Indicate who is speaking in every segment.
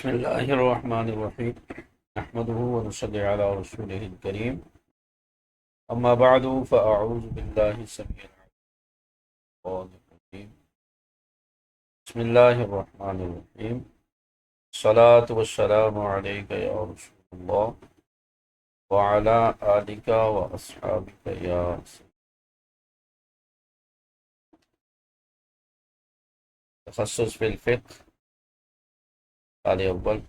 Speaker 1: بسم الله الرحمن الرحيم نحمده ونصلي على رسوله الكريم أما بعد فأعوذ بالله السميع العليم بسم الله الرحمن الرحيم الصلاة والسلام عليك يا رسول الله وعلى آلك وأصحابك يا سيدي. تخصص في الفقه سال اول.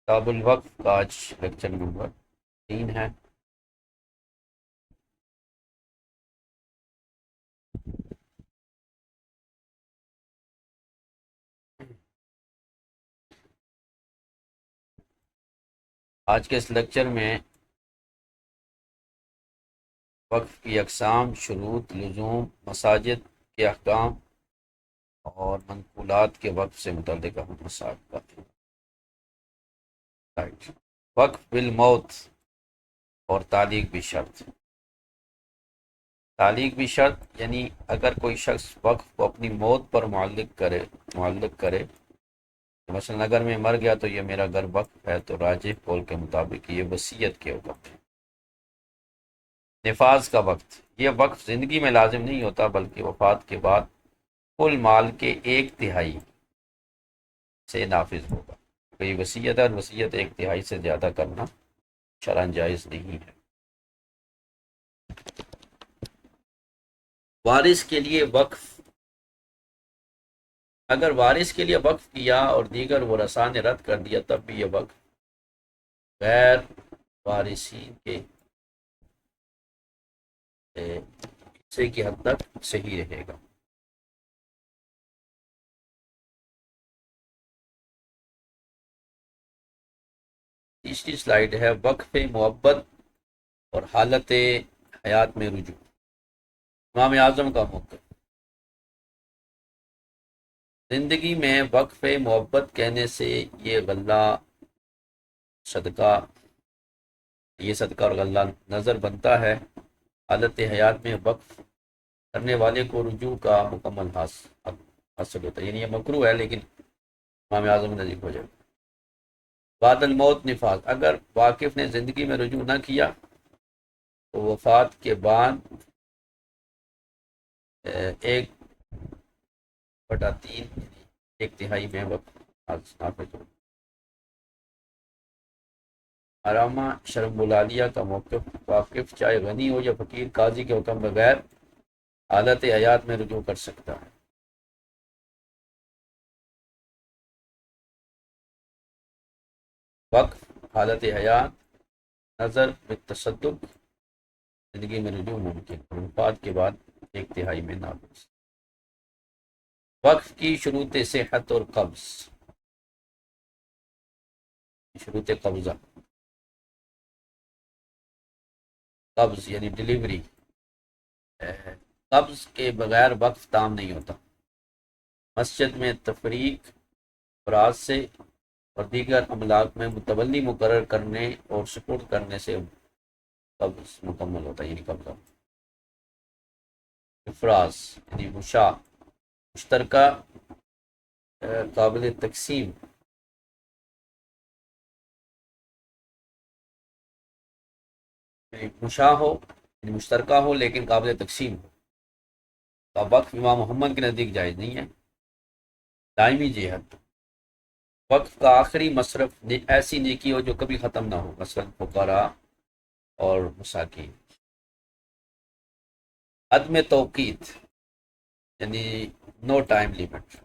Speaker 1: کتاب الوقف کا آج لیکچر نمبر 3 ہے. آج کے اس لیکچر میں وقف کی اقسام، شروط، لزوم، مساجد کے احکام اور منقولات کے وقف سے متعلق اہم مسائل کا وقف بالموت اور تعلیق بھی شرط. تعلیق بھی شرط یعنی اگر کوئی شخص وقف کو اپنی موت پر معلق کرے مثلا اگر میں مر گیا تو یہ میرا گھر وقف ہے، تو راجح قول کے مطابق یہ وصیت کے حکم ہے. نفاذ کا وقت، یہ وقف زندگی میں لازم نہیں ہوتا بلکہ وفات کے بعد کل مال کے 1/3 سے نافذ ہوگا. کوئی وصیت ہے اور وصیت 1/3 سے زیادہ کرنا شرعاً جائز نہیں ہے. وارث کے لیے وقف، اگر وارث کے لیے وقف کیا اور دیگر ورثاء نے رد کر دیا تب بھی یہ وقف غیر وارثین کے حصے کی حد تک صحیح رہے گا. تیسری سلائیڈ ہے وقف محبت اور حالت حیات میں رجوع. امام اعظم کا موقف، زندگی میں وقف محبت کہنے سے یہ صدقہ اور غلہ نظر بنتا ہے. حالت حیات میں وقف کرنے والے کو رجوع کا مکمل حاصل ہوتا ہے، یعنی یہ مکروہ ہے لیکن امام اعظم نزدیک ہو جائے. بعد الموت نفاذ، اگر واقف نے زندگی میں رجوع نہ کیا تو وفات کے بعد 1/3 1/3 میں وقت نافذ ہو. علامہ شرم العالیہ کا موقف، واقف چاہے غنی ہو یا فقیر قاضی کے حکم بغیر حالت حیات میں رجوع کر سکتا ہے. وقف حالت حیات، نظر بالتصدق، زندگی میں رجوع ممکن، وفات کے بعد 1/3 میں نافذ. وقف کی شروط صحت اور قبض. شروط قبضہ، قبض یعنی ڈیلیوری، قبض کے بغیر وقف تام نہیں ہوتا. مسجد میں تفریق افراد سے اور دیگر املاک میں متولی مقرر کرنے اور سپرد کرنے سے قبض مکمل ہوتا ہے، یعنی قبضہ. افراز یعنی مشترکہ قابل تقسیم، یعنی مشاع ہو یعنی مشترکہ ہو لیکن قابل تقسیم ہو. وقف امام محمد کے نزدیک جائز نہیں ہے. دائمی جہت، وقف کا آخری مصرف ایسی نیکی ہو جو کبھی ختم نہ ہو، مثلا فقراء اور مساکین. عدم توقیت یعنی نو ٹائم لیمٹ،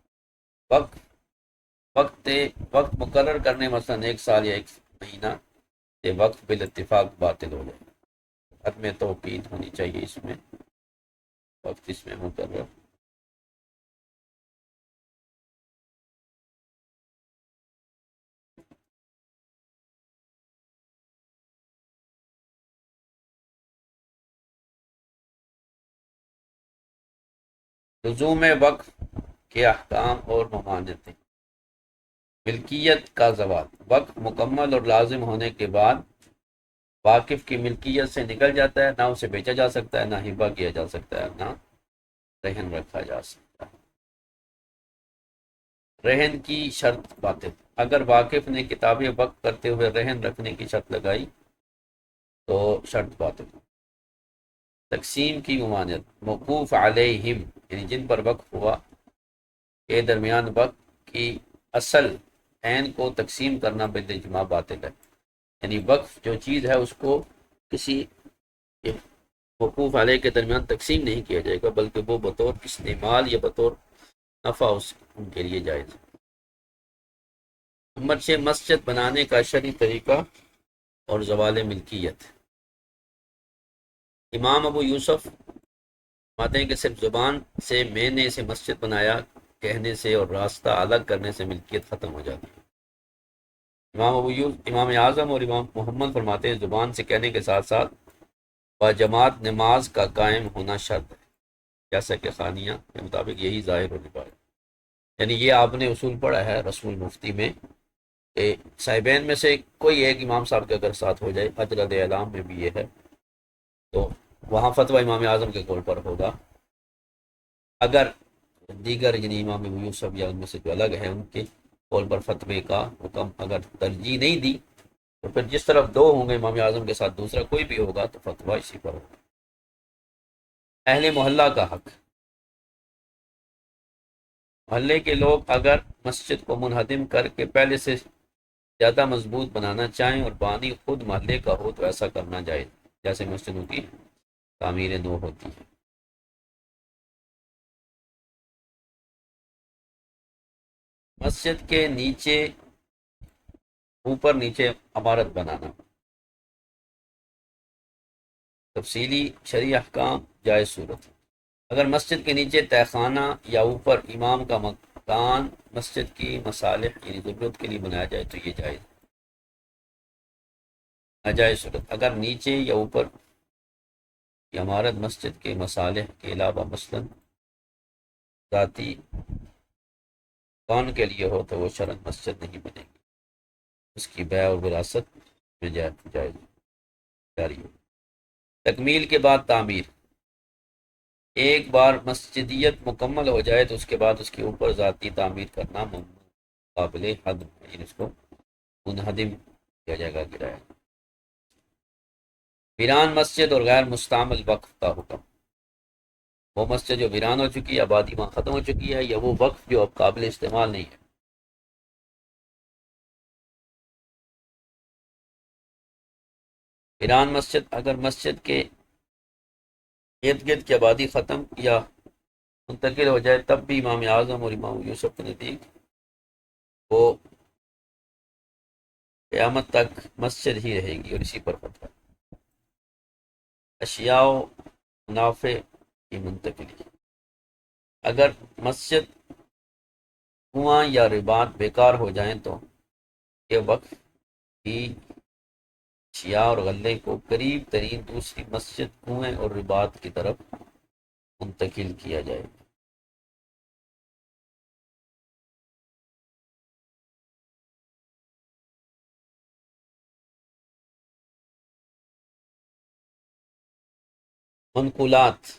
Speaker 1: وقت مقرر کرنے مثلا 1 سال یا 1 مہینہ یہ وقت بالاتفاق باطل ہو جائے. عدم توقیت ہونی چاہیے اس میں، وقت اس میں مقرر. لزوم وقف کے احکام اور ممانعتیں۔ ملکیت کا زوال، وقف مکمل اور لازم ہونے کے بعد واقف کی ملکیت سے نکل جاتا ہے، نہ اسے بیچا جا سکتا ہے، نہ ہبہ کیا جا سکتا ہے، نہ رہن رکھا جا سکتا ہے۔ رہن کی شرط باطل، اگر واقف نے کتاب وقف کرتے ہوئے رہن رکھنے کی شرط لگائی تو شرط باطل۔ تقسیم کی ممانعت، موقوف علیہم یعنی جن پر وقف ہوا کے درمیان وقف کی اصل عین کو تقسیم کرنا بالاجماع باطل ہے۔ یعنی وقف جو چیز ہے اس کو کسی موقوف علیہ کے درمیان تقسیم نہیں کیا جائے گا، بلکہ وہ بطور استعمال یا بطور نفع ان کے لیے جائز ہے۔ نمبر 6، مسجد بنانے کا شرعی طریقہ اور زوال ملکیت۔ امام ابو یوسف فرماتے ہیں کہ صرف زبان سے میں نے اسے مسجد بنایا کہنے سے اور راستہ الگ کرنے سے ملکیت ختم ہو جاتی ہے۔ امام اعظم اور امام محمد فرماتے ہیں زبان سے کہنے کے ساتھ ساتھ باجماعت نماز کا قائم ہونا شرط ہے، جیسا کہ خانیہ کے مطابق یہی ظاہر ہونے پا ہے۔ یعنی یہ آپ نے اصول پڑھا ہے رسول مفتی میں کہ صاحبین میں سے کوئی ایک امام صاحب کے اگر ساتھ ہو جائے، اجرد اعلام میں بھی یہ ہے، تو وہاں فتویٰ امام اعظم کے قول پر ہوگا۔ اگر دیگر یعنی امام ابو یوسف یا ان میں سے جو الگ ہیں ان کے قول پر فتوے کا حکم اگر ترجیح نہیں دی تو پھر جس طرف دو ہوں گے امام اعظم کے ساتھ دوسرا کوئی بھی ہوگا تو فتویٰ اسی پر ہوگا۔ اہل محلہ کا حق، محلے کے لوگ اگر مسجد کو منہدم کر کے پہلے سے زیادہ مضبوط بنانا چاہیں اور بانی خود محلے کا ہو تو ایسا کرنا جائز، جیسے مسجدوں کی تعمیر نو ہوتی ہے۔ مسجد کے نیچے اوپر نیچے عمارت بنانا، تفصیلی شرعی احکام جائز صورت، اگر مسجد کے نیچے تہہ خانہ یا اوپر امام کا مکان مسجد کی مصالح یعنی ضرورت کے لیے بنایا جائے تو یہ جائز۔ ناجائز صورت، اگر نیچے یا اوپر کی عمارت مسجد کے مصالح کے علاوہ مثلا ذاتی کون کے لیے ہو تو وہ شرعاً مسجد نہیں بنے گی، اس کی بیع اور وراثت میں جائز جاری ہو۔ تکمیل کے بعد تعمیر، ایک بار مسجدیت مکمل ہو جائے تو اس کے بعد اس کے اوپر ذاتی تعمیر کرنا قابل حد، یعنی اس کو منہدم کیا جائے گا، گرایا۔ ویران مسجد اور غیر مستعمل وقف کا حکم، وہ مسجد جو ویران ہو چکی ہے، آبادی وہاں ختم ہو چکی ہے، یا وہ وقف جو اب قابل استعمال نہیں ہے۔ ویران مسجد، اگر مسجد کے ارد گرد کی آبادی ختم یا منتقل ہو جائے تب بھی امام اعظم اور امام یوسف کے نزدیک وہ قیامت تک مسجد ہی رہے گی اور اسی پر فتویٰ۔ اشیاء و منافع کی منتقلی، اگر مسجد کنواں یا رباط بیکار ہو جائیں تو یہ وقف کی اشیاء اور غلے کو قریب ترین دوسری مسجد کنویں اور رباط کی طرف منتقل کیا جائے۔ منقولات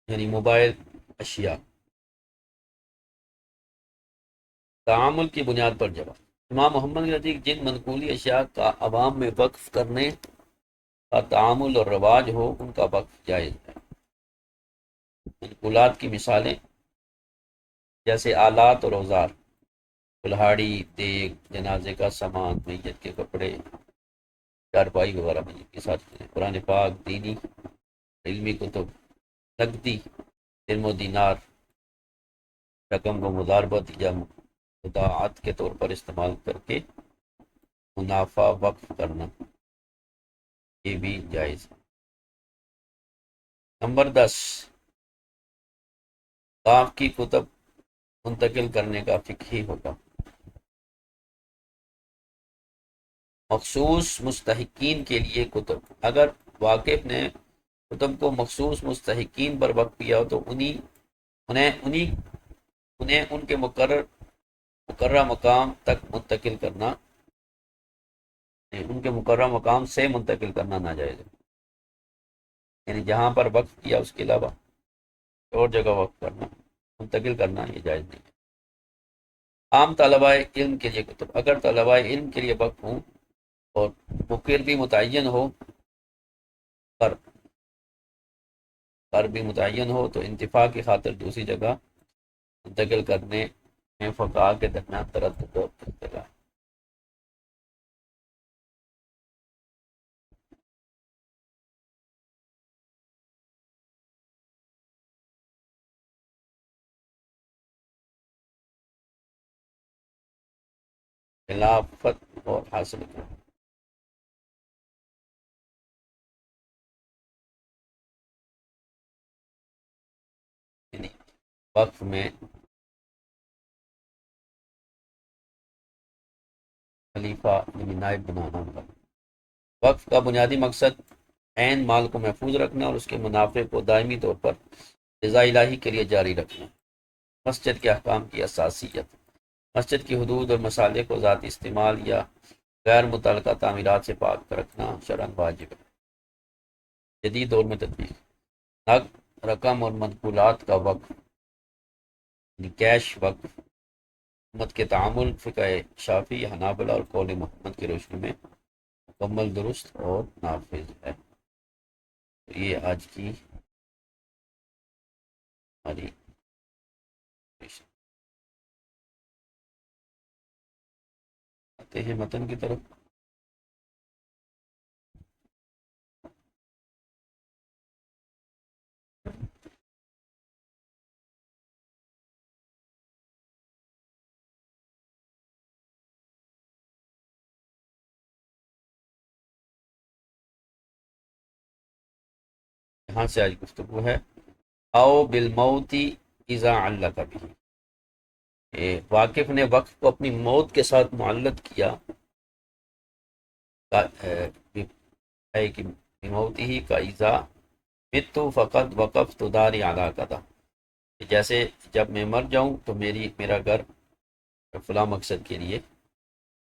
Speaker 1: یعنی موبائل اشیاء، تعامل کی بنیاد پر جواب، امام محمد کے نزدیک جن منقولی اشیاء کا عوام میں وقف کرنے کا تعامل اور رواج ہو ان کا وقف جائز ہے۔ منقولات کی مثالیں جیسے آلات اور اوزار، کلہاڑی، دیگ، جنازے کا سامان، میت کے کپڑے، چارپائی وغیرہ میت کے ساتھ، قرآن پاک، دینی علمی کتب، نقدی درم و دینار، رقم و مضاربت یا مداعات کے طور پر استعمال کر کے منافع وقف کرنا، یہ بھی جائز ہے۔ نمبر 10، طاف کی کتب منتقل کرنے کا فقہی حکم، مخصوص مستحقین کے لیے کتب، اگر واقف نے کتب کو مخصوص مستحقین پر وقف کیا ہو تو انہیں ان کے مقررہ مقام تک منتقل کرنا، ان کے مقررہ مقام سے منتقل کرنا ناجائز ہے، یعنی جہاں پر وقف کیا اس کے علاوہ اور جگہ وقف کرنا، منتقل کرنا یہ جائز نہیں ہے۔ عام طلباء علم کے لیے کتب، اگر طلباء علم کے لیے وقف ہوں اور مقر بھی متعین ہو پر بھی متعین ہو تو انتفاع کی خاطر دوسری جگہ منتقل کرنے میں فقہا کے درمیان تردد اور اختلاف۔ خلافت اور حاصل کرنا، یعنی وقف میں خلیفہ یعنی نائب بنانا ہوگا۔ وقف کا بنیادی مقصد عین مال کو محفوظ رکھنا اور اس کے منافع کو دائمی طور پر رضا الہی کے لیے جاری رکھنا۔ مسجد کے احکام کی اساسیت، مسجد کی حدود اور مصالح کو ذاتی استعمال یا غیر متعلقہ تعمیرات سے پاک رکھنا شرعاً واجب ہے۔ جدید دور میں تطبیق، نقد رقم اور منقولات کا وقف یعنی کیش وقف، حکومت کے تعامل فقہ شافعی، حنابلہ اور قول محمد کی روشنی میں مکمل درست اور نافذ ہے۔ تو یہ آج کی ہماری آتے ہیں متن کی طرف۔ یہاں سے آج گفتگو ہے او بالموتی اذا علق بھی، واقف نے وقف کو اپنی موت کے ساتھ معلق کیا، ہے کہ موتی ہی کا اذا متو فقط وقف تو داری ادا کدا، جیسے جب میں مر جاؤں تو میرا گھر فلاں مقصد کے لیے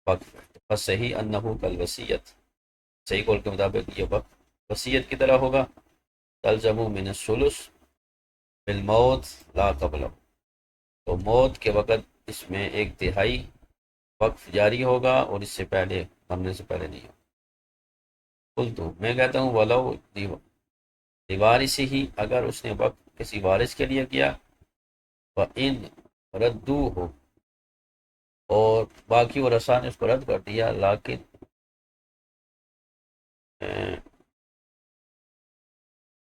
Speaker 1: وقف ہے۔ بس صحیح انہو کل وصیت، صحیح قول کے مطابق یہ وقف وصیت کی طرح ہوگا۔ تلزم من الثلث بالموت لا قبل، تو موت کے وقت اس میں ایک تہائی وقف جاری ہوگا اور اس سے پہلے، مرنے سے پہلے نہیں ہوگا۔ قلتو، میں کہتا ہوں ولو دیوارث ہی، اگر اس نے وقف کسی وارث کے لیے کیا، وَإِن ردو ہو، اور باقی ورثاء نے اس کو رد کر دیا، لیکن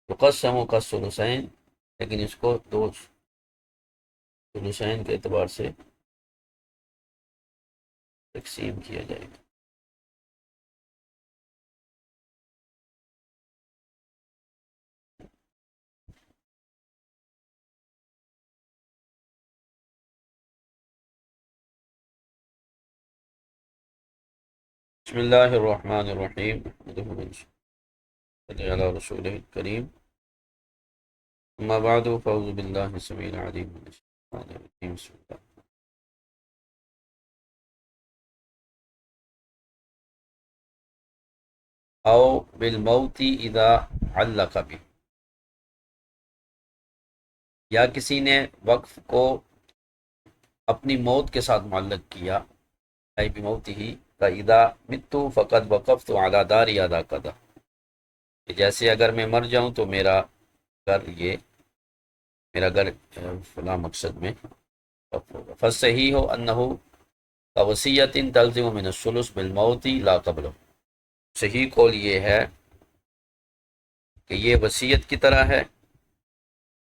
Speaker 1: تقسم کا ثلثین، لیکن اس کو دو ثلثین کے اعتبار سے تقسیم کیا جائے گا۔ بسم اللہ الرحمن الرحیم، صلی علی رسول کریم، اما بعد فاعوذ باللہ السمیع العلیم من الشیطان الرجیم، بسم اللہ۔ او بالموت اذا علق بھی، یا کسی نے وقف کو اپنی موت کے ساتھ معلق کیا، ای بموت ہی کا اذا متو فقد وقفت علی داری ادا کدا، جیسے اگر میں مر جاؤں تو میرا گھر فلاں مقصد میں وقف ہوگا۔ فصحیح ہو انہو وصیت تلزم من الثلث بالموت لا قبل، صحیح قول یہ ہے کہ یہ وصیت کی طرح ہے،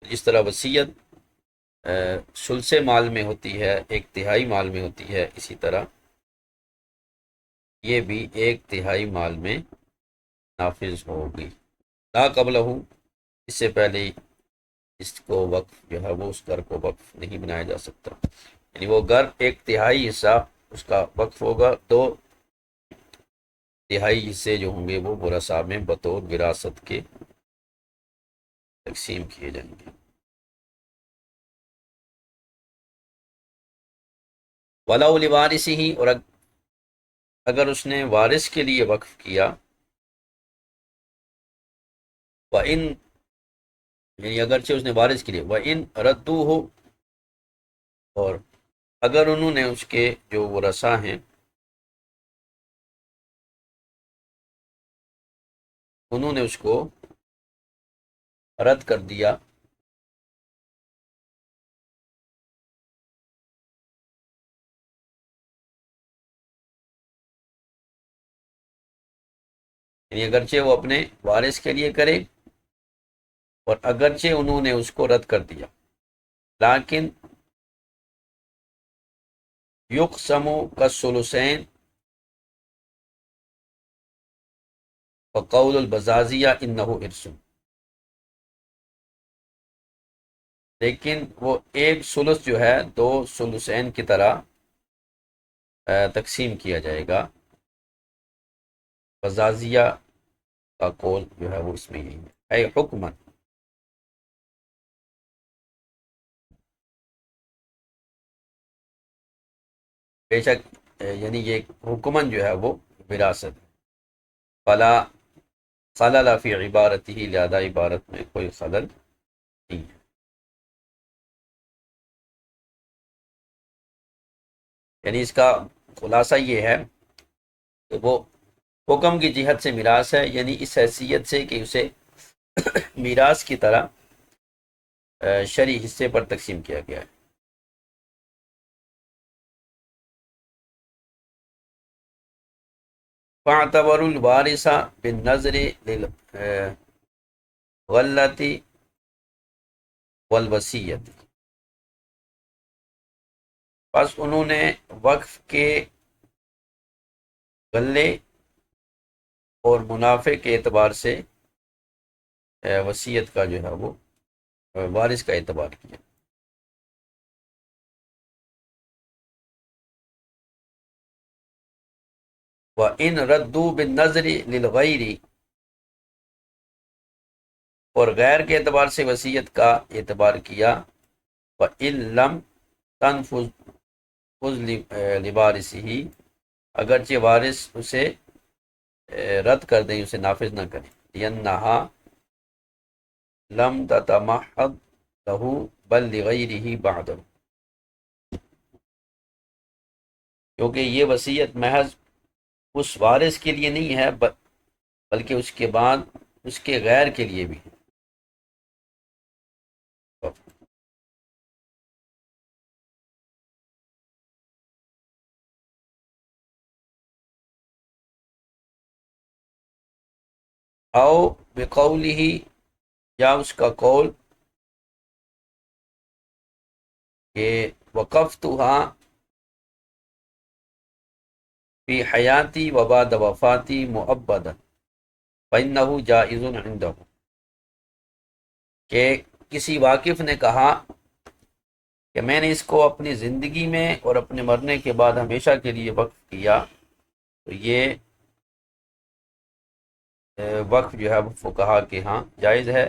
Speaker 1: جس طرح وصیت ثلث مال میں ہوتی ہے، ایک تہائی مال میں ہوتی ہے، اسی طرح یہ بھی ایک تہائی مال میں نافذ ہوگی۔ لا قبل ہوں، اس سے پہلے اس کو وقف جو ہے وہ اس گھر کو وقف نہیں بنایا جا سکتا، یعنی وہ گھر ایک تہائی حصہ اس کا وقف ہوگا، دو تہائی حصے جو ہوں گے وہ ورثاء میں بطور وراثت کے تقسیم کیے جائیں گے۔ وَلَوْ لِوَارِثِهِ، اور اگر اس نے وارث کے لیے وقف کیا، وَإِن، یعنی اگرچہ اس نے وارث کے لیے، وَإِن رَدُّوهُ، اور اگر انہوں نے اس کے جو ورثاء ہیں انہوں نے اس کو رد کر دیا، یعنی اگرچہ وہ اپنے وارث کے لیے کرے اور اگرچہ انہوں نے اس کو رد کر دیا، لیکن یقسم کالثلثین وقول البزازیہ انہ ارث، لیکن وہ ایک ثلث جو ہے دو ثلثین کی طرح تقسیم کیا جائے گا۔ بزازیہ کا قول جو ہے وہ اس میں یہی ہے، اے حکمن، بے شک یعنی یہ حکمن جو ہے وہ وراثت ہے، فلا خلل فی عبارتہ، لہذا عبارت میں کوئی خلل نہیں ہے۔ یعنی اس کا خلاصہ یہ ہے کہ وہ حکم کی جہت سے میراث ہے، یعنی اس حیثیت سے کہ اسے میراث کی طرح شرعی حصے پر تقسیم کیا گیا ہے۔ فاعتبر الوارث بالنظر للغلۃ والوصیۃ، بس انہوں نے وقف کے غلے اور منافع کے اعتبار سے وصیت کا جو ہے وہ وارث کا اعتبار کیا۔ وَإِنْ رَدُّوا بِالنَّظْرِ لِلْغَيْرِ، اور غیر کے اعتبار سے وصیت کا اعتبار کیا، وَإِنْ لَمْ تَنْفُذْ لِوَارِثِهِ، اگرچہ وارث اسے رد کر دیں، اسے نافذ نہ کریں، لِأَنَّهَا لَمْ تَتَمَحَّضْ لَهُ بَلْ لِغَيْرِهِ بَعْدَهُ، کیونکہ یہ وصیت محض اس وارث کے لیے نہیں ہے بلکہ اس کے بعد اس کے غیر کے لیے بھی ہے۔ او بقولہ، یا اس کا قول کہ وقفتھا فی حیاتی و بعد وفاتی مؤبدا فإنہ جائز عندہ، کہ کسی واقف نے کہا کہ میں نے اس کو اپنی زندگی میں اور اپنے مرنے کے بعد ہمیشہ کے لیے وقف کیا، تو یہ وقف جو ہے وہ فقہا کے ہاں جائز ہے،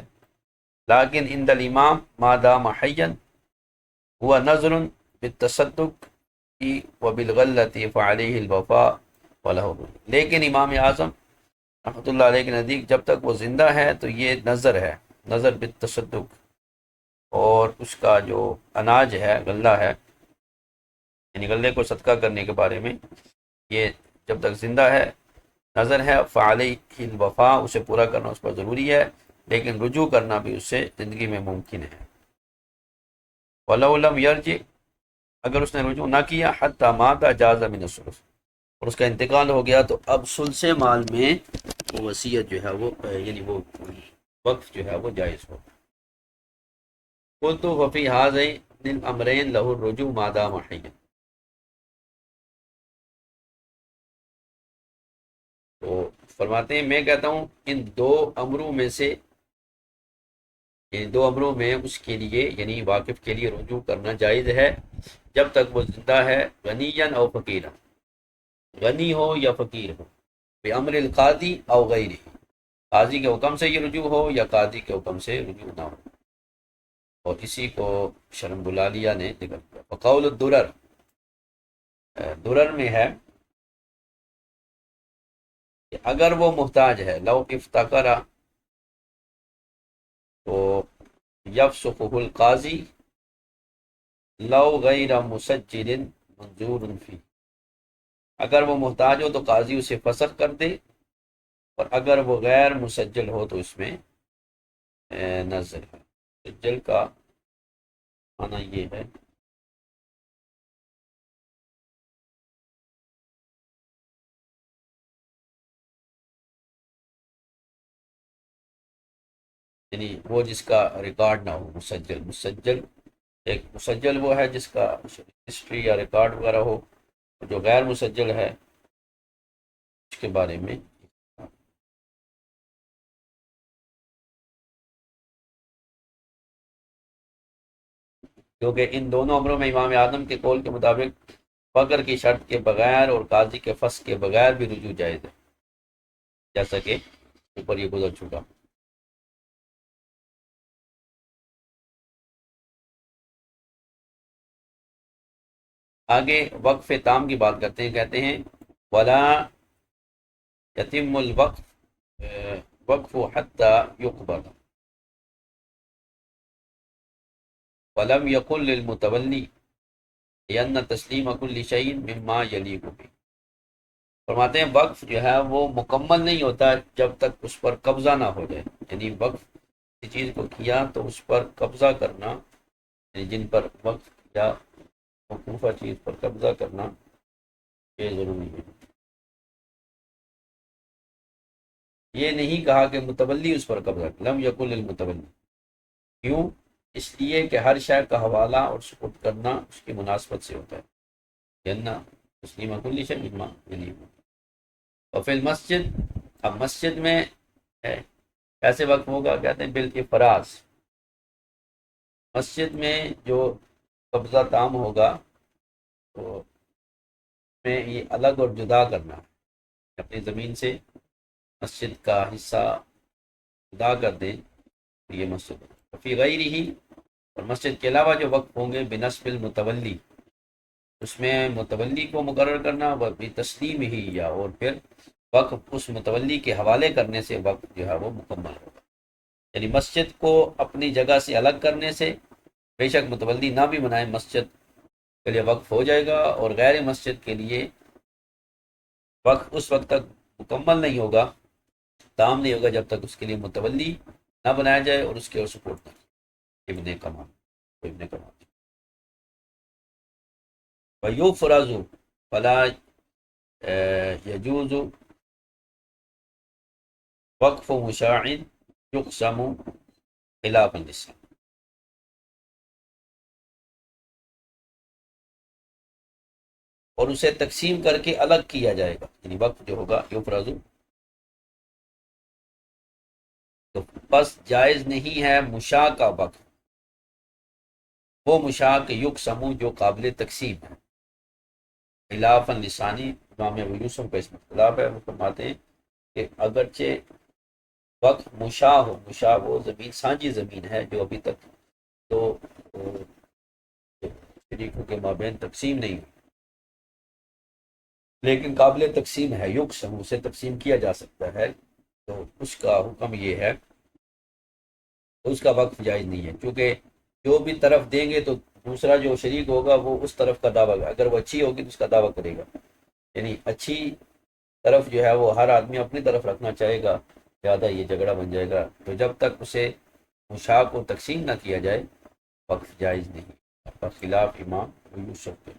Speaker 1: لیکن عند الامام ما دام حیا ہوا نظر بالتصدق وبالغلۃ فعلیہ الوفاء ولہ، لیکن امام اعظم رحمۃ اللہ علیہ کے نزدیک جب تک وہ زندہ ہے تو یہ نظر ہے، نظر بالتصدق، اور اس کا جو اناج ہے غلہ ہے، یعنی غلے کو صدقہ کرنے کے بارے میں یہ جب تک زندہ ہے نظر ہے، فعلیہ الوفاء، اسے پورا کرنا اس پر ضروری ہے، لیکن رجوع کرنا بھی اس سے زندگی میں ممکن ہے۔ وَلَوْ لَمْ يَرْجِعْ، اگر اس نے رجوع نہ کیا، حتی مات جاز من الثلث، اور اس کا انتقال ہو گیا تو اب ثلث مال میں وہ وصیت جو ہے وہ یعنی وہ وقف جو ہے وہ جائز ہو۔ قلت وفی هذین الامرین له الرجوع ما دام حیا، تو فرماتے ہیں میں کہتا ہوں ان دو امروں میں سے، یعنی دو امروں میں اس کے لیے یعنی واقف کے لیے رجوع کرنا جائز ہے جب تک وہ زندہ ہے، غنیا او فقیرا، غنی ہو یا فقیر ہو، بامر القاضی او غیرہ، قاضی کے حکم سے یہ رجوع ہو یا قاضی کے حکم سے رجوع نہ ہو، اور اسی کو شرم بلالیہ نے ذکر کیا۔ وقول الدرر، درر میں ہے کہ اگر وہ محتاج ہے، لو افتقرا، تو یفسخہ القاضی لو غیر مسجل منظور فی، اگر وہ محتاج ہو تو قاضی اسے فسخ کر دے، اور اگر وہ غیر مسجل ہو تو اس میں نظر ہے۔ مسجل کا معنی یہ ہے یعنی وہ جس کا ریکارڈ نہ ہو، مسجل، مسجل ایک مسجل وہ ہے جس کا ہسٹری یا ریکارڈ وغیرہ ہو، جو غیر مسجل ہے اس کے بارے میں۔ کیونکہ ان دونوں امروں میں امام اعظم کے قول کے مطابق فقر کی شرط کے بغیر اور قاضی کے فسخ کے بغیر بھی رجوع جائز ہے، جیسا کہ اوپر یہ گزر چکا۔ آگے وقف تام کی بات کرتے ہیں، کہتے ہیں ولا یتم الوقف وقف حتی یقبل ولم یقل للمتولی لأن تسلیم کل شیء مما یلیق بہ، فرماتے ہیں وقف جو ہے وہ مکمل نہیں ہوتا جب تک اس پر قبضہ نہ ہو جائے، یعنی وقف کسی چیز کو کیا تو اس پر قبضہ کرنا، یعنی جن پر وقف یا موقوفہ چیز پر قبضہ کرنا یہ ضروری ہے۔ یہ نہیں کہا کہ متولی اس پر قبضہ، لم یقل المتولی، کیوں؟ اس لیے کہ ہر شے کا حوالہ اور سپرد کرنا اس کی مناسبت سے ہوتا ہے، جنہ تسلیم کل شیء مما یلیق۔ اور فی المسجد، اب مسجد میں ہے کیسے وقف ہوگا؟ کہتے ہیں بالافراز، مسجد میں جو قبضہ تام ہوگا تو میں یہ الگ اور جدا کرنا ہے، اپنی زمین سے مسجد کا حصہ جدا کر دیں تو یہ مسجد ہے۔ فی غیر ہی، اور مسجد کے علاوہ جو وقف ہوں گے بنسب المتولی، اس میں متولی کو مقرر کرنا، وہ بھی تسلیم ہی، یا اور پھر وقف اس متولی کے حوالے کرنے سے وقف جو ہے وہ مکمل ہوگا، یعنی مسجد کو اپنی جگہ سے الگ کرنے سے بے شک متولی نہ بھی بنائے مسجد کے لیے وقف ہو جائے گا، اور غیر مسجد کے لیے وقف اس وقت تک مکمل نہیں ہوگا، تام نہیں ہوگا جب تک اس کے لیے متولی نہ بنایا جائے اور اس کے اور سپورٹ نہ ابن کمان، ابن کمان وَيُفْرَزُ فَلَا يَجُوزُ وقف مشاع يقسم خلاف النساء، اور اسے تقسیم کر کے الگ کیا جائے گا، یعنی وقف جو ہوگا یفرض، تو بس جائز نہیں ہے مشاع کا وقف، وہ مشاع کے یقسم جو قابل تقسیم ہے، خلاف لسانی، امام ابو یوسف کا اس میں اختلاف ہے، وہ فرماتے ہیں کہ اگرچہ وقف مشاع ہو، مشاع وہ زمین سانجی زمین ہے جو ابھی تک تو شریکوں کے مابین تقسیم نہیں ہوئی، لیکن قابل تقسیم ہے، یقسم اسے تقسیم کیا جا سکتا ہے، تو اس کا حکم یہ ہے اس کا وقف جائز نہیں ہے، کیونکہ جو بھی طرف دیں گے تو دوسرا جو شریک ہوگا وہ اس طرف کا دعویٰ، اگر وہ اچھی ہوگی تو اس کا دعویٰ کرے گا، یعنی اچھی طرف جو ہے وہ ہر آدمی اپنی طرف رکھنا چاہے گا، زیادہ یہ جھگڑا بن جائے گا، تو جب تک اسے مشاع کو تقسیم نہ کیا جائے وقف جائز نہیں، خلاف امام یوسف کے۔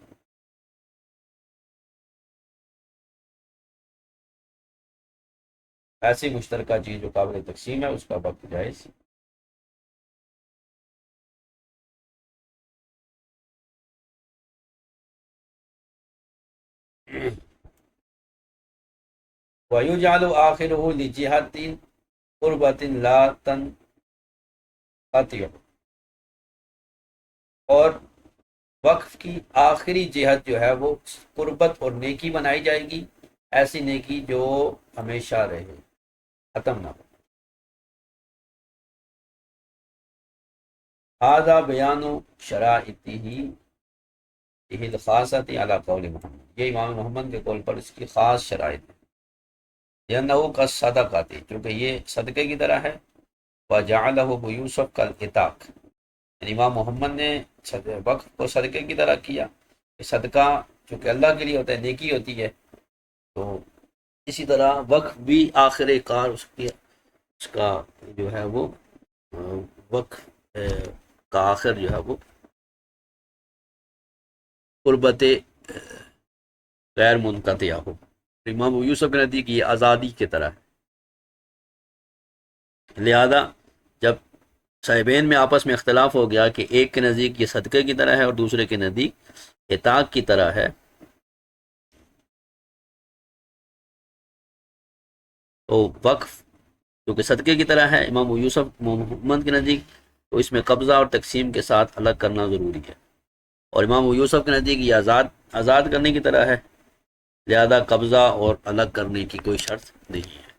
Speaker 1: ایسی مشترکہ چیز جو قابل تقسیم ہے اس کا وقف جائز۔ وَيُجْعَلُ آخِرُهُ لِجِهَةٍ قُرْبَةٍ لَا تَنْقَطِعُ، اور وقف کی آخری جہت جو ہے وہ قربت اور نیکی بنائی جائے گی، ایسی نیکی جو ہمیشہ رہے، ختم نہ ہو، ھذا بیان شرائطہ الخاصۃ علی قول محمد، یہ امام محمد کے قول پر اس کی خاص شرائط ہے، لأنہ کالصدقۃ، چونکہ یہ صدقے کی طرح ہے، وجعلہ ابو یوسف کالعتاق، یعنی امام محمد نے وقف کو صدقے کی طرح کیا، کہ صدقہ چونکہ اللہ کے لیے ہوتا ہے، نیکی ہوتی ہے، تو اسی طرح وقف بھی آخر کار اس کا جو ہے وہ وقف کا آخر جو ہے وہ قربت غیر منقطع ہو۔ امام ابو یوسف کے نزدیک یہ آزادی کی طرح ہے، لہذا جب صاحبین میں آپس میں اختلاف ہو گیا کہ ایک کے نزدیک یہ صدقے کی طرح ہے اور دوسرے کے نزدیک عتاق کی طرح ہے، تو وقف کیونکہ صدقے کی طرح ہے امام ابو یوسف محمد کے نزدیک، تو اس میں قبضہ اور تقسیم کے ساتھ الگ کرنا ضروری ہے، اور امام ابو یوسف کے نزدیک یہ آزاد کرنے کی طرح ہے، لہذا قبضہ اور الگ کرنے کی کوئی شرط نہیں ہے۔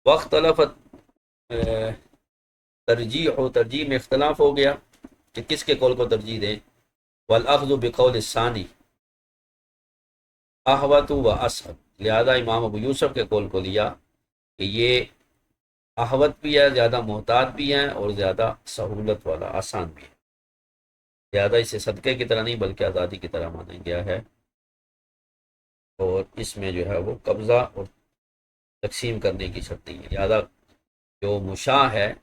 Speaker 1: وقت تلفت ترجیح میں اختلاف ہو گیا کہ کس کے قول کو ترجیح دیں، والاخذ بقول الثانی احوط و اسهل، لہذا امام ابو یوسف کے قول کو لیا کہ یہ احوط بھی ہے، زیادہ محتاط بھی ہیں، اور زیادہ سہولت والا، آسان بھی ہے، لہذا اسے صدقے کی طرح نہیں بلکہ آزادی کی طرح مانا گیا ہے، اور اس میں جو ہے وہ قبضہ اور تقسیم کرنے کی شرط نہیں ہے، لہذا جو مشاع ہے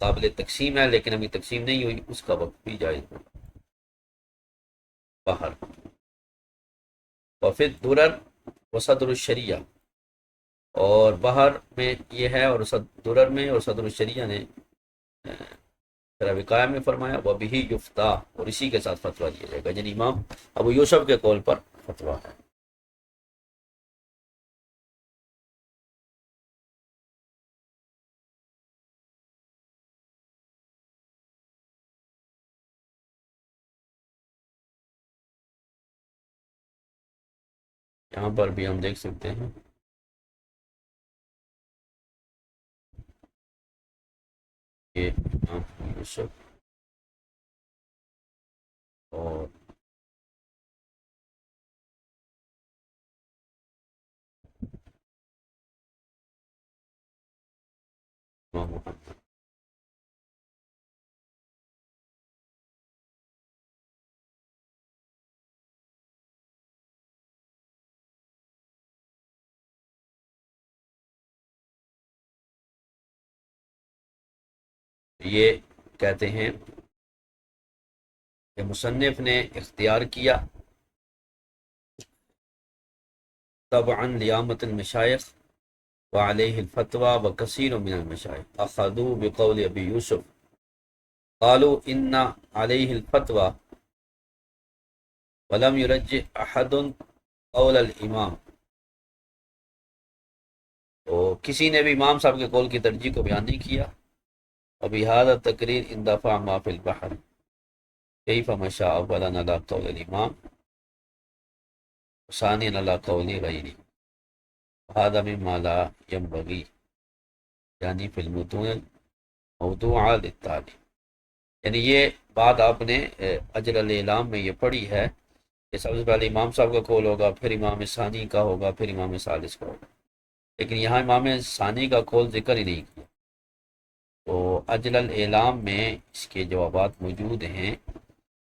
Speaker 1: قابل تقسیم ہے لیکن ابھی تقسیم نہیں ہوئی، اس کا وقت بھی جائز ہوگا۔ باہر وفد درر و صدر الشریعہ، اور باہر میں یہ ہے، اور درر میں اور صدر الشریعہ نے وقایہ میں فرمایا وبہ یفتیٰ، اور اسی کے ساتھ فتویٰ دیا جائے گا، یعنی امام ابو یوسف کے قول پر فتویٰ ہے۔ یہاں پر بھی ہم دیکھ سکتے ہیں کہ امام ابو یوسف اور امام محمد، یہ کہتے ہیں کہ مصنف نے اختیار کیا طبعا لیامت المشائخ وعلیہ الفتوى وکثیر من المشائخ اخذوا بقول ابی یوسف قالوا ان علیہ الفتوى ولم يرجح احد قول الامام، تو کسی نے بھی امام صاحب کے قول کی ترجیح کو بیان نہیں کیا، وبهذا التقریر اندفع ما فی البحر کیف مشاء اولا علی قول الامام ثانیا علی قول غیری، هذا مما لا ينبغي، یعنی فی المتون موضوعہ للتالی، یعنی یہ بات آپ نے اجر الاعلام میں یہ پڑھی ہے کہ سب سے پہلے امام صاحب کا قول ہوگا، پھر امام ثانی کا ہوگا، پھر امام ثالث کا ہوگا، لیکن یہاں امام ثانی کا قول ذکر ہی نہیں کیا، تو اجل الاعلام میں اس کے جوابات موجود ہیں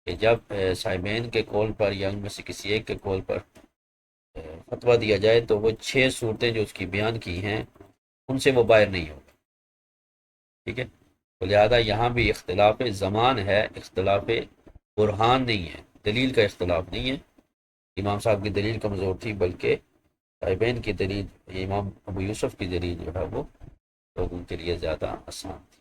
Speaker 1: کہ جب صاحبین کے قول پر یا ان میں سے کسی ایک کے قول پر فتویٰ دیا جائے تو وہ 6 صورتیں جو اس کی بیان کی ہیں ان سے وہ باہر نہیں ہوگا، ٹھیک ہے، تو لہذا یہاں بھی اختلاف زمان ہے، اختلاف برہان نہیں ہے، دلیل کا اختلاف نہیں ہے، امام صاحب کی دلیل کمزور تھی بلکہ صاحبین کی دلیل، امام ابو یوسف کی دلیل جو ہے وہ لوگوں کے لیے زیادہ آسان تھی۔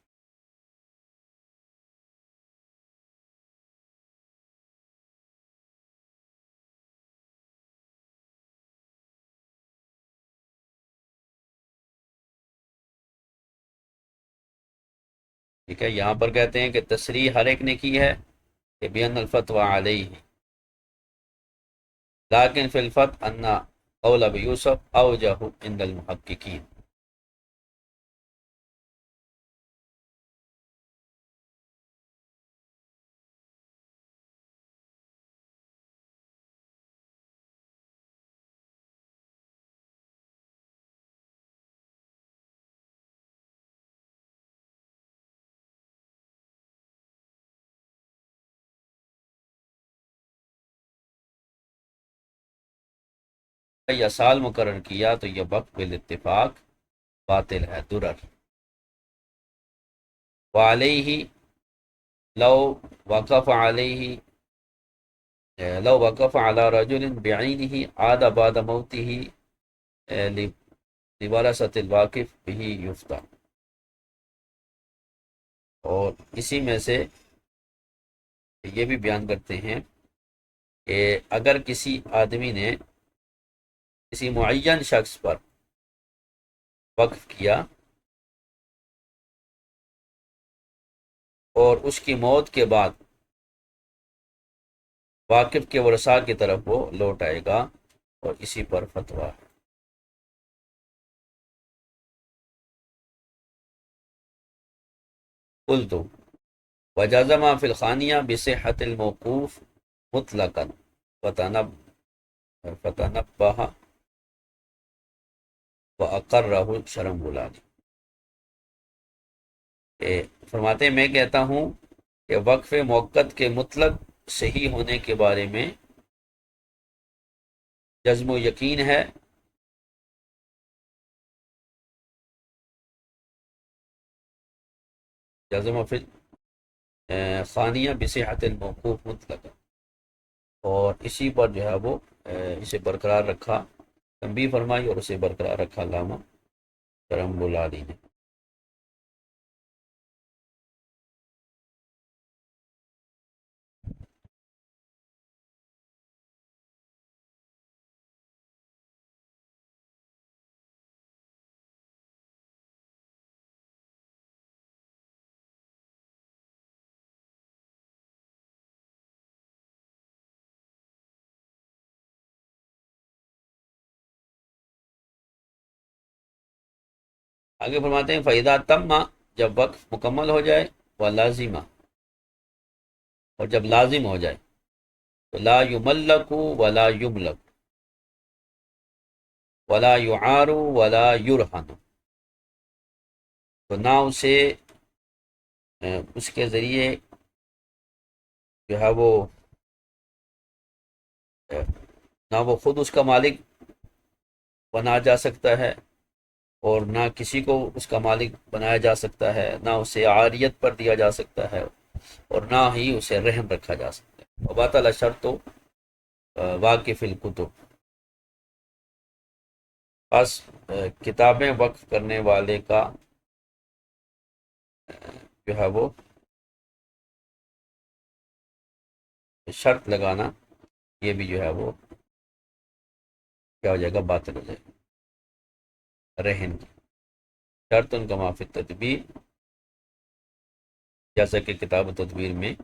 Speaker 1: ٹھیک ہے، یہاں پر کہتے ہیں کہ تصریح ہر ایک نے کی ہے کہ بین الفتوى علیہ، لیکن فی الفتح ان قول ابی یوسف اوجہ عند المحققین، یا سال مقرر کیا تو یہ وقف بالاتفاق باطل ہے، درر۔ وعلیہ لو وقف علیہ لو وقف علی رجل بعینہ عاد بعد موتہ لورثۃ الواقف بہ یفتیٰ۔ اور اسی میں سے یہ بھی بیان کرتے ہیں کہ اگر کسی آدمی نے کسی معین شخص پر وقف کیا اور اس کی موت کے بعد واقف کے ورثاء کی طرف وہ لوٹ آئے گا، اور اسی پر فتویٰ ہے۔ قلت وجاز ما فی الخانیہ بصحت الموقوف مطلقا فتنبہ واقرہ شرم بلانی۔ فرماتے ہیں میں کہتا ہوں کہ وقف موقت کے مطلق صحیح ہونے کے بارے میں جزم و یقین ہے، جزم فی ثانیہ بصحت الموقوف مطلق، اور اسی پر جو ہے وہ اسے برقرار رکھا، تنبیہ فرمائی اور اسے برقرار رکھا علامہ کرم بلادی نے۔ آگے فرماتے ہیں فَإِذَا تَمَّ، جب وقف مکمل ہو جائے، وَلَازِمَ، اور جب لازم ہو جائے، تو لا یملک ولا یملک ولا یعار ولا یرہن، تو نہ اسے اس کے ذریعے جو ہے وہ نہ وہ خود اس کا مالک بنا جا سکتا ہے، اور نہ کسی کو اس کا مالک بنایا جا سکتا ہے، نہ اسے عاریت پر دیا جا سکتا ہے، اور نہ ہی اسے رہن رکھا جا سکتا ہے۔ وباطل شرط واقف الکتب، بس کتابیں وقف کرنے والے کا جو ہے وہ شرط لگانا، یہ بھی جو ہے وہ کیا ہو جائے گا، باطل ہو جائے گا، رہن کی شرط ان کا معافی تدبیر، جیسا کہ کتاب و تدبیر میں۔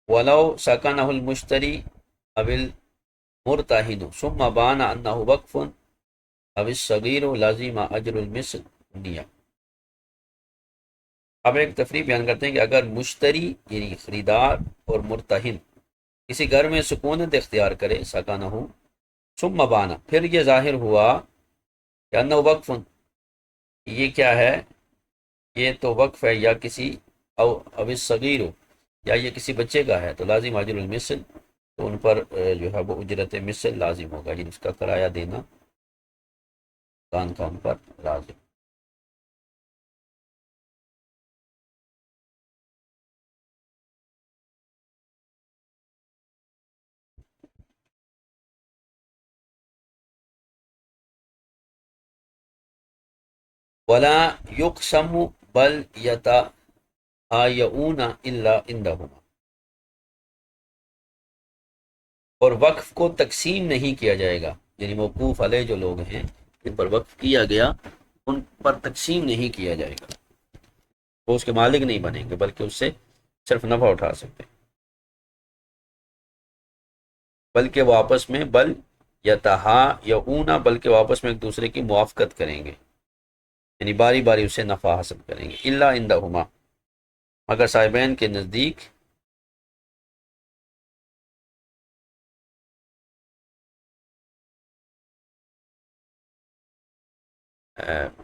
Speaker 1: ولو سکنہ المشتری او المرتہن ثم بان انہ وقف او الصغیر لازم اجر المثل نیہ۔ اب ایک تفریح بیان کرتے ہیں کہ اگر مشتری یعنی خریدار اور مرتہن کسی گھر میں سکونت اختیار کرے، سکنہ ہو ثم بانا، پھر یہ ظاہر ہوا کہ انہ وقف، یہ کیا ہے، یہ تو وقف ہے، یا کسی او الصغیر، یا یہ کسی بچے کا ہے، تو لازم اجر المثل، تو ان پر جو ہے وہ اجرت مثل لازم ہوگا، یعنی اس کا کرایہ دینا کان کا ان پر لازم۔ ولا یقسم بل یتہایؤون الا عندہما، اور وقف کو تقسیم نہیں کیا جائے گا، یعنی موقوف علیہ جو لوگ ہیں جن پر وقف کیا گیا، ان پر تقسیم نہیں کیا جائے گا، وہ اس کے مالک نہیں بنیں گے، بلکہ اس سے صرف نفع اٹھا سکتے ہیں، بلکہ وہ آپس میں یتہایؤون، بلکہ وہ آپس میں ایک دوسرے کی موافقت کریں گے، یعنی باری باری اسے نفع حاصل کریں گے، الا عندہما، مگر صاحبین کے نزدیک،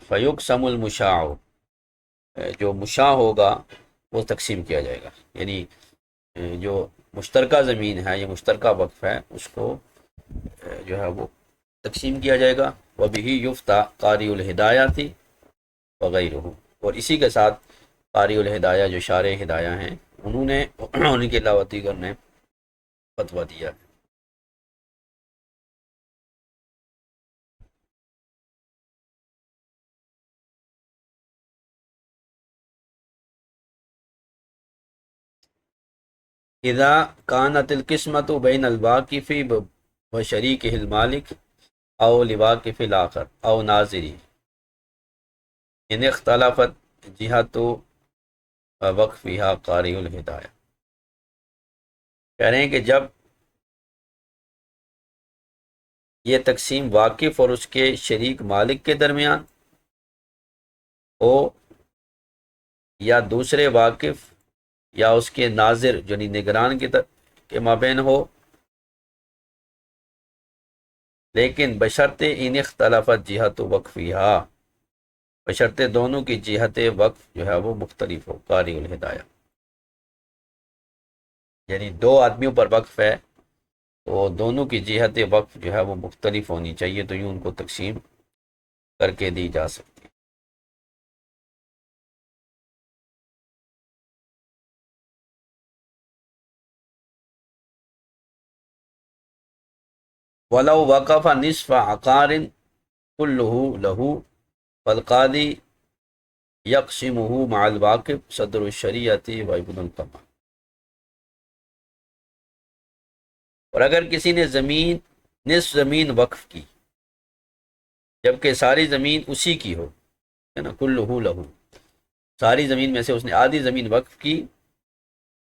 Speaker 1: فیقسم المشاع، جو مشاع ہوگا وہ تقسیم کیا جائے گا، یعنی جو مشترکہ زمین ہے یا مشترکہ وقف ہے اس کو جو ہے وہ تقسیم کیا جائے گا۔ وَبِهِ يُفْتَى قاری الہدایہ تھی وغیرہ، اور اسی کے ساتھ قاری الہدایہ جو شارح ہدایہ ہیں انہوں نے ان کے علاوہ دیگر نے فتویٰ دیا۔ اذا كانت القسمۃ بین الواقف وشریکہ المالک او لواقف الاخر او ناظری ان اختلفت جہت وقفها قاری الہدایہ۔ کہہ رہے ہیں کہ جب یہ تقسیم واقف اور اس کے شریک مالک کے درمیان ہو یا دوسرے واقف یا اس کے ناظر یعنی نگران کے مابین ہو، لیکن بشرط ان اختلافت جہت وقفیہا، بشرط دونوں کی جہت وقف جو ہے وہ مختلف ہو، قاری الہدایہ، یعنی دو آدمیوں پر وقف ہے تو دونوں کی جہت وقف جو ہے وہ مختلف ہونی چاہیے، تو یوں ان کو تقسیم کر کے دی جا سکتی۔ وَلَوْ وَقَفَ نِصْفَ عَقَارٍ كُلُّهُ لَهُ فَالْقَاضِي يَقْسِمُهُ مَعَ الْوَاقِفِ صَدْرُ الشَّرِيعَةِ وَابْنُ الْقَمَالِ۔ اور اگر کسی نے نصف زمین وقف کی جبکہ ساری زمین اسی کی ہو، ہے نا، کلہ لہو، ساری زمین میں سے اس نے آدھی زمین وقف کی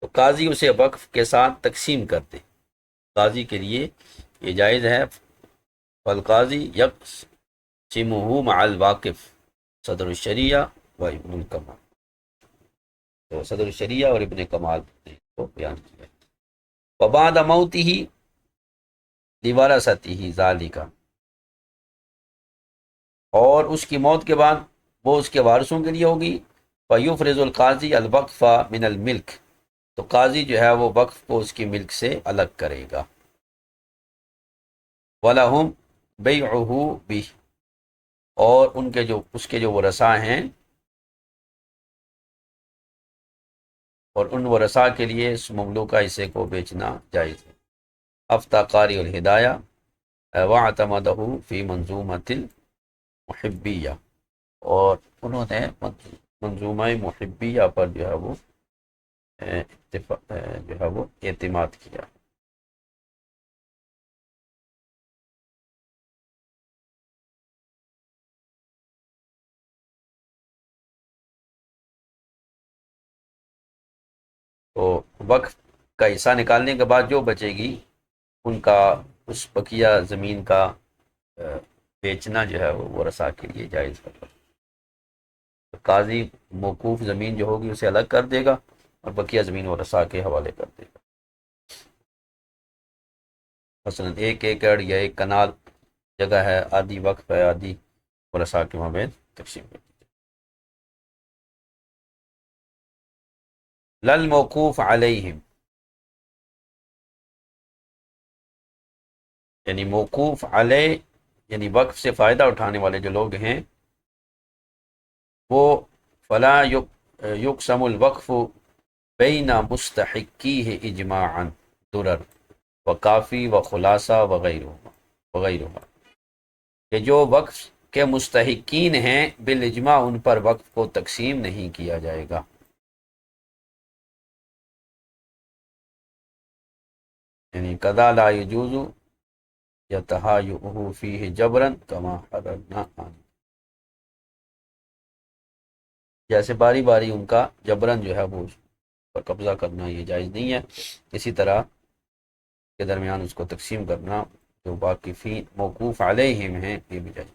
Speaker 1: تو قاضی اسے وقف کے ساتھ تقسیم کر دے، قاضی کے لیے یہ جائز ہے۔ فالقاضی یقسمہ مع الواقف صدر الشریعہ و ابن الکمال، تو صدر الشریعہ اور ابن کمال نے کو بیان کیا۔ وبعد موتہ لورثتہ ذالک، اور اس کی موت کے بعد وہ اس کے وارثوں کے لیے ہوگی۔ فیفرض القاضی الوقف من الملک، تو قاضی جو ہے وہ وقف کو اس کی ملک سے الگ کرے گا۔ وَلَهُمْ بَيْعُهُ بِهِ، اور ان کے جو اس کے جو ورثاء ہیں اور ان ورثاء کے لیے اس مملوکہ حصے کو بیچنا جائز ہے۔ افتى قاری الہدایہ واعتمدہ فی منظومۃ المحبیہ، اور انہوں نے منظومہ محبیہ پر جو ہے وہ اعتماد کیا۔ تو وقف کا حصہ نکالنے کے بعد جو بچے گی ان کا اس بقیہ زمین کا بیچنا جو ہے وہ ورثاء کے لیے جائز ہوگا۔ قاضی موقوف زمین جو ہوگی اسے الگ کر دے گا اور بقیہ زمین ورثاء کے حوالے کر دے گا۔ مثلا 1 ایکڑ یا 1 کنال جگہ ہے، آدھی وقف ہے، آدھی ورثاء کے مابین تقسیم ہے۔ للموقوف علیہم، یعنی موقوف علیہ یعنی وقف سے فائدہ اٹھانے والے جو لوگ ہیں وہ فلا یقسم الوقف بین مستحقیہ اجماعا درر وکافی و خلاصہ وغیرہ، کہ جو وقف کے مستحقین ہیں بالاجماع ان پر وقف کو تقسیم نہیں کیا جائے گا۔ یعنی قضا لا یجوز یتہایؤہ فیہ جبرا کما حررنا عنہ، جیسے باری باری ان کا جبرن جو ہے وہ اس پر قبضہ کرنا یہ جائز نہیں ہے، اسی طرح کے درمیان اس کو تقسیم کرنا جو واقفین موقوف علیہم ہیں یہ بھی جائز۔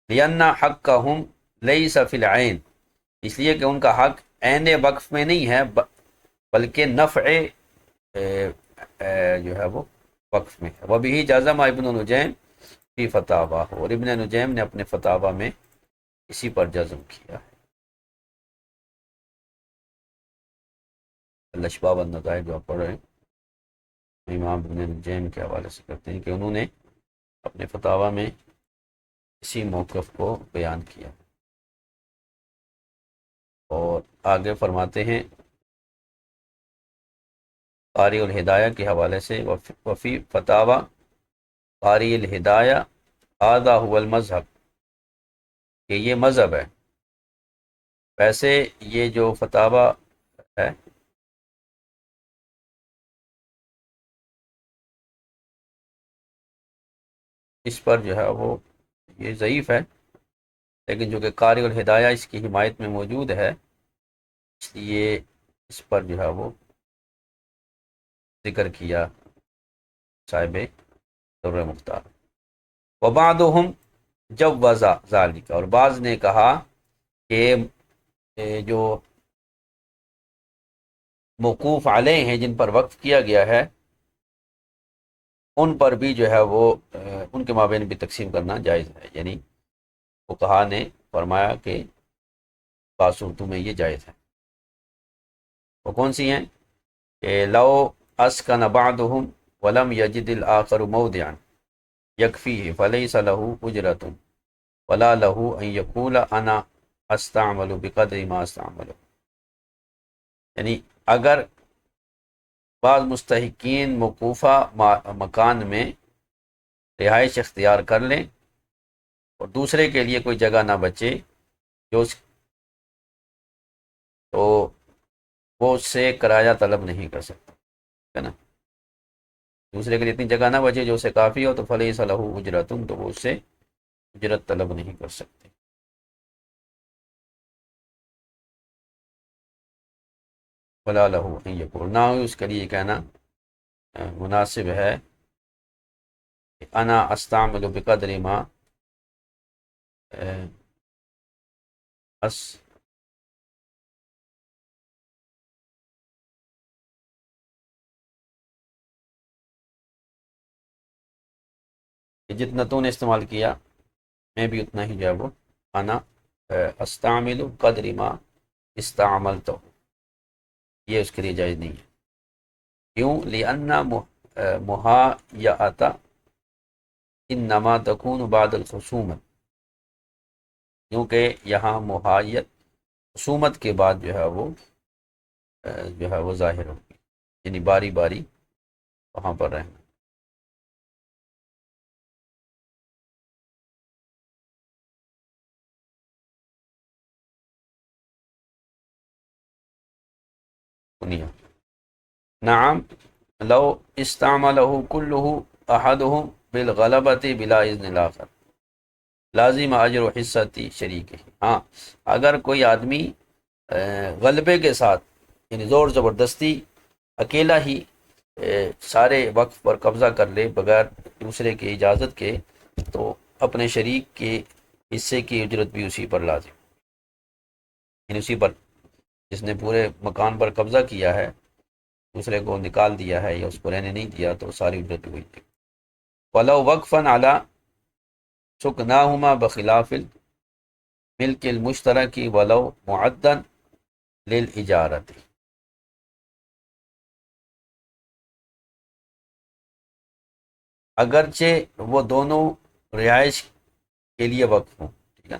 Speaker 1: لأن حقہم لیس فی العین، اس لیے کہ ان کا حق عین وقف میں نہیں ہے بلکہ نفع جو ہے وہ وقف میں ہے۔ وبہ جزم ابن نجیم فی فتاویٰ، اور ابن نجیم نے اپنے فتاویٰ میں اسی پر جزم کیا ہے۔ الاشباب والنظائر جو آپ پڑھ رہے ہیں امام ابن الجیم کے حوالے سے کرتے ہیں کہ انہوں نے اپنے فتاوی میں اسی موقف کو بیان کیا. اور آگے فرماتے ہیں قاری الہدایہ کے حوالے سے وفی فتاوی قاری الہدایہ هذا هو المذہب، کہ یہ مذہب ہے. ویسے یہ جو فتاوی ہے اس پر جو ہے وہ یہ ضعیف ہے، لیکن جو کہ قاری الہدایہ اس کی حمایت میں موجود ہے، اس لیے اس پر جو ہے وہ ذکر کیا صاحب در مختار. وبعضهم جوز ذالک، اور بعض نے کہا کہ جو موقوف علیہ ہیں، جن پر وقف کیا گیا ہے، ان پر بھی جو ہے وہ ان کے مابین بھی تقسیم کرنا جائز ہے. یعنی فقہا نے فرمایا کہ بعض صورتوں میں یہ جائز ہے. وہ کون سی ہیں؟ کہ لو اسکن بعضهم ولم یجد الاخر موضعا یکفیہ فلیس له اجرۃ ولا له ان یقول انا استعمل بقدر ما استعمل. یعنی اگر بعض مستحقین موقوفہ مکان میں رہائش اختیار کر لیں اور دوسرے کے لیے کوئی جگہ نہ بچے جو تو وہ اس سے کرایہ طلب نہیں کر سکتا، ہے نا. دوسرے کے لیے اتنی جگہ نہ بچے جو اسے کافی ہو تو فلیس لہ اجرۃ، تو وہ اس سے اجرت طلب نہیں کر سکتے. ولا لہ ان یقول، نہ اس کے لیے کہنا مناسب ہے کہ انا استعمل بقدر ما اس کہ جتنا تو نے استعمال کیا میں بھی اتنا ہی جو ہے وہ انا استعمل قدر ما استعملت، یہ اس کے لیے جائز نہیں ہے. کیوں؟ لأن محایعۃ انما تکون بعد الخصومت، کیونکہ یہاں محایت خصومت کے بعد جو ہے وہ ظاہر ہوگی، یعنی باری باری وہاں پر رہنا. سنیے، نعم لو استعملہ کلہ احدہم بالغلبۃ بلا اذن الاخر لازم اجر و حصتی شریک. ہاں اگر کوئی آدمی غلبے کے ساتھ، یعنی زور زبردستی اکیلا ہی سارے وقف پر قبضہ کر لے بغیر دوسرے کی اجازت کے، تو اپنے شریک کے حصے کی اجرت بھی اسی پر لازم، یعنی اسی پر جس نے پورے مکان پر قبضہ کیا ہے، دوسرے کو نکال دیا ہے یا اس کو رہنے نہیں دیا، تو ساری اجرت ہوئی. وَلَوْ وَقْفًا عَلَى سُكْنَاهُمَا بخلاف الملک المشترک وَلَوْ مُعَدًّا لِلْإِجَارَةِ، اگرچہ وہ دونوں رہائش کے لیے وقف ہوں. ٹھیک ہے،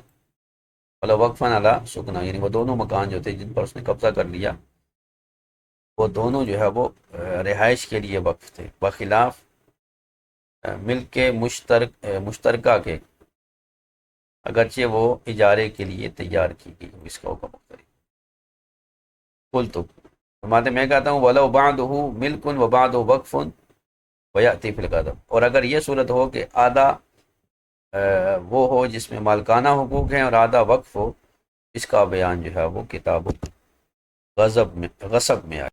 Speaker 1: وَلَوْ وَقْفًا عَلَى سُكْنَا، یعنی وہ دونوں مکان جو تھے جن پر اس نے قبضہ کر لیا، وہ دونوں جو ہے وہ رہائش کے لیے وقف تھے، بخلاف ملک مشترکہ کے، اگرچہ وہ اجارے کے لیے تیار کی گئی اس کا حکم مختلف. قلت، فرماتے میں کہتا ہوں وَلَوْ بَعْدُهُ مِلْكٌ وَبَعْدُهُ وَقْفٌ وَيَأْتِي فِي الْقَدَمِ، اور اگر یہ صورت ہو کہ آدھا وہ ہو جس میں مالکانہ حقوق ہیں اور آدھا وقف ہو، اس کا بیان جو ہے وہ کتاب غصب میں آئے.